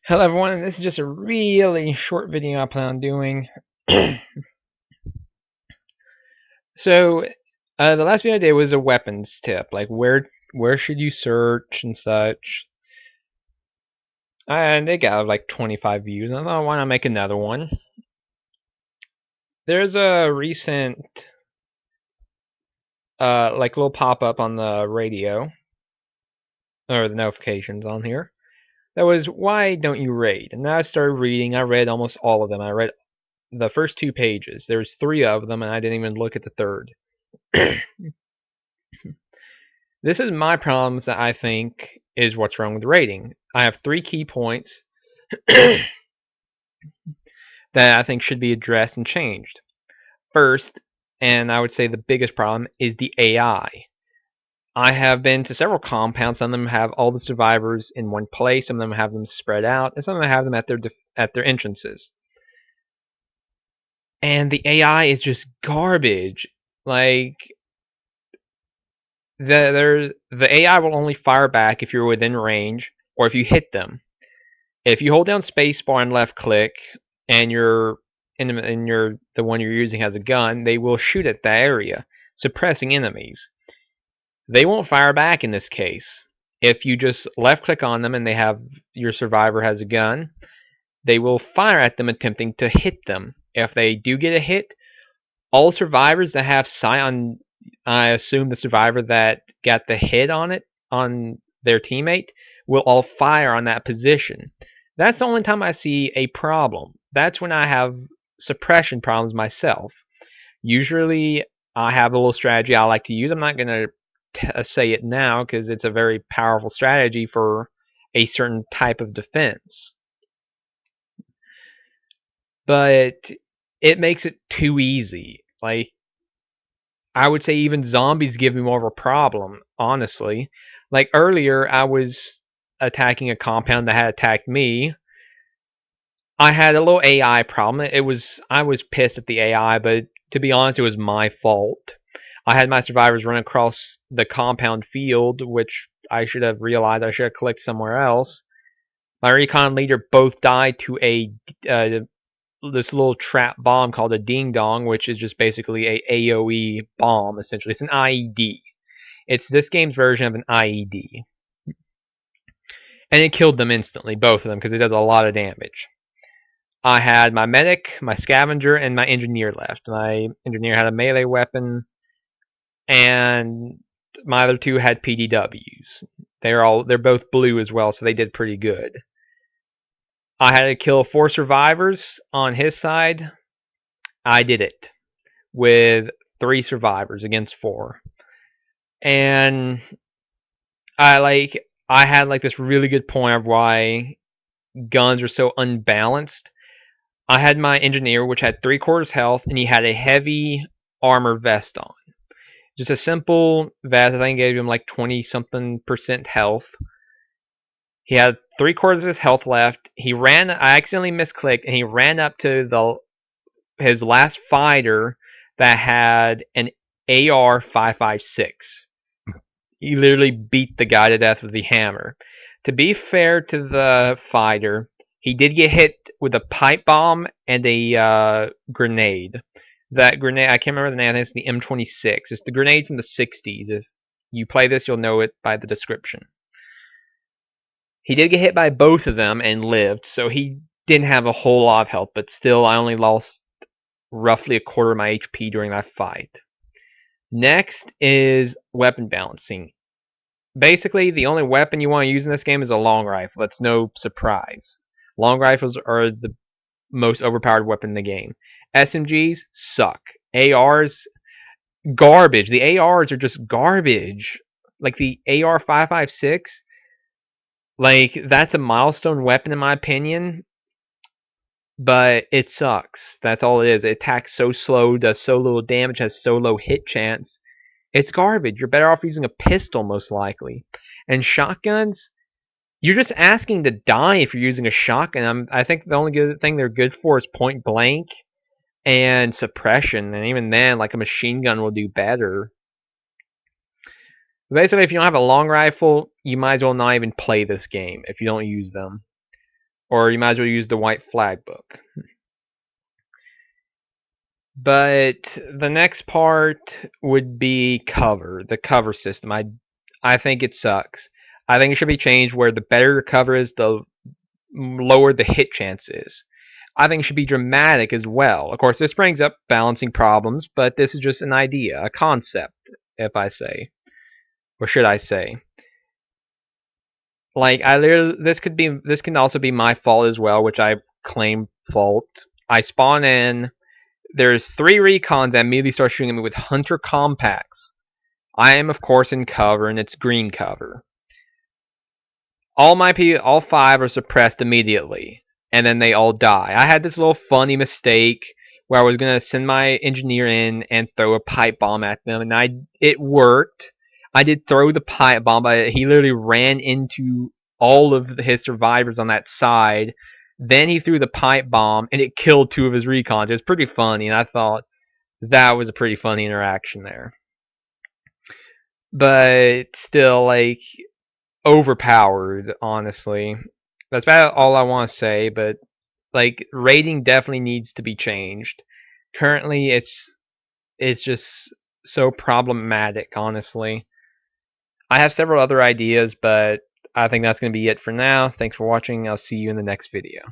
Hello everyone, this is just a really short video I plan on doing. So, the last video I did was a weapons tip, like where should you search and such. And it got like 25 views, and I thought, why not make another one? There's a recent like little pop-up on the radio, or the notifications on here, that was, why don't you raid? And then I started reading. I read almost all of them. I read the first 2 pages. There's 3 of them, and I didn't even look at the third. This is my problems that I think is what's wrong with rating. I have 3 key points that I think should be addressed and changed. First, and I would say the biggest problem, is the AI. I have been to several compounds. Some of them have all the survivors in one place. Some of them have them spread out, and some of them have them at their entrances. And the AI is just garbage. Like the AI will only fire back if you're within range or if you hit them. If you hold down spacebar and left click, and the one you're using has a gun, they will shoot at that area, suppressing enemies. They won't fire back in this case. If you just left click on them and your survivor has a gun, they will fire at them attempting to hit them. If they do get a hit, all survivors that have sight on, I assume the survivor that got the hit on their teammate, will all fire on that position. That's the only time I see a problem. That's when I have suppression problems myself. Usually, I have a little strategy I like to use. I'm not going to say it now because it's a very powerful strategy for a certain type of defense. But it makes it too easy. Like, I would say even zombies give me more of a problem, honestly. Like earlier, I was attacking a compound that had attacked me. I had a little AI problem. I was pissed at the AI, but to be honest, it was my fault. I had my survivors run across the compound field, which I should have realized I should have clicked somewhere else. My recon leader both died to this little trap bomb called a ding dong, which is just basically a AOE bomb. Essentially, it's an IED. It's this game's version of an IED, and it killed them instantly, both of them, because it does a lot of damage. I had my medic, my scavenger, and my engineer left. My engineer had a melee weapon, and my other 2 had PDWs. They're both blue as well, so they did pretty good. I had to kill 4 survivors on his side. I did it with 3 survivors against 4. And I had like this really good point of why guns are so unbalanced. I had my engineer, which had 3/4 health, and he had a heavy armor vest on. Just a simple vest. I think gave him like 20-something% health. He had 3/4 of his health left. I accidentally misclicked, and he ran up to his last fighter that had an AR 5.56. He literally beat the guy to death with the hammer. To be fair to the fighter, he did get hit with a pipe bomb and a grenade. That grenade, I can't remember the name. I think it's the M26. It's the grenade from the 60s. If you play this, you'll know it by the description. He did get hit by both of them and lived, so he didn't have a whole lot of health, but still, I only lost roughly 1/4 of my HP during that fight. Next is weapon balancing. Basically, the only weapon you want to use in this game is a long rifle. That's no surprise. Long rifles are the most overpowered weapon in the game. SMGs suck. ARs, garbage. The ARs are just garbage. Like the AR 5.56, like that's a milestone weapon in my opinion, but it sucks. That's all it is. It attacks so slow, does so little damage, has so low hit chance. It's garbage. You're better off using a pistol, most likely. And shotguns, you're just asking to die if you're using a shotgun. I think the only good thing they're good for is point blank and suppression, and even then, like a machine gun will do better. Basically, if you don't have a long rifle, you might as well not even play this game if you don't use them. or you might as well use the white flag book. But the next part would be cover, the cover system. I think it sucks. I think it should be changed where the better your cover is, the lower the hit chance is. I think it should be dramatic as well. Of course, this brings up balancing problems, but this is just an idea, a concept, if I say, or should I say. Like I literally, this can also be my fault as well, which I claim fault. I spawn in. There's 3 recons that immediately start shooting at me with hunter compacts. I am of course in cover, and it's green cover. All 5 are suppressed immediately, and then they all die. I had this little funny mistake where I was gonna send my engineer in and throw a pipe bomb at them, and it worked. I did throw the pipe bomb, but he literally ran into all of his survivors on that side. Then he threw the pipe bomb, and it killed 2 of his recons. It was pretty funny, and I thought that was a pretty funny interaction there. But still, like, overpowered, honestly. That's about all I want to say, but like rating definitely needs to be changed. Currently it's just so problematic, honestly. I have several other ideas, but I think that's going to be it for now. Thanks for watching. I'll see you in the next video.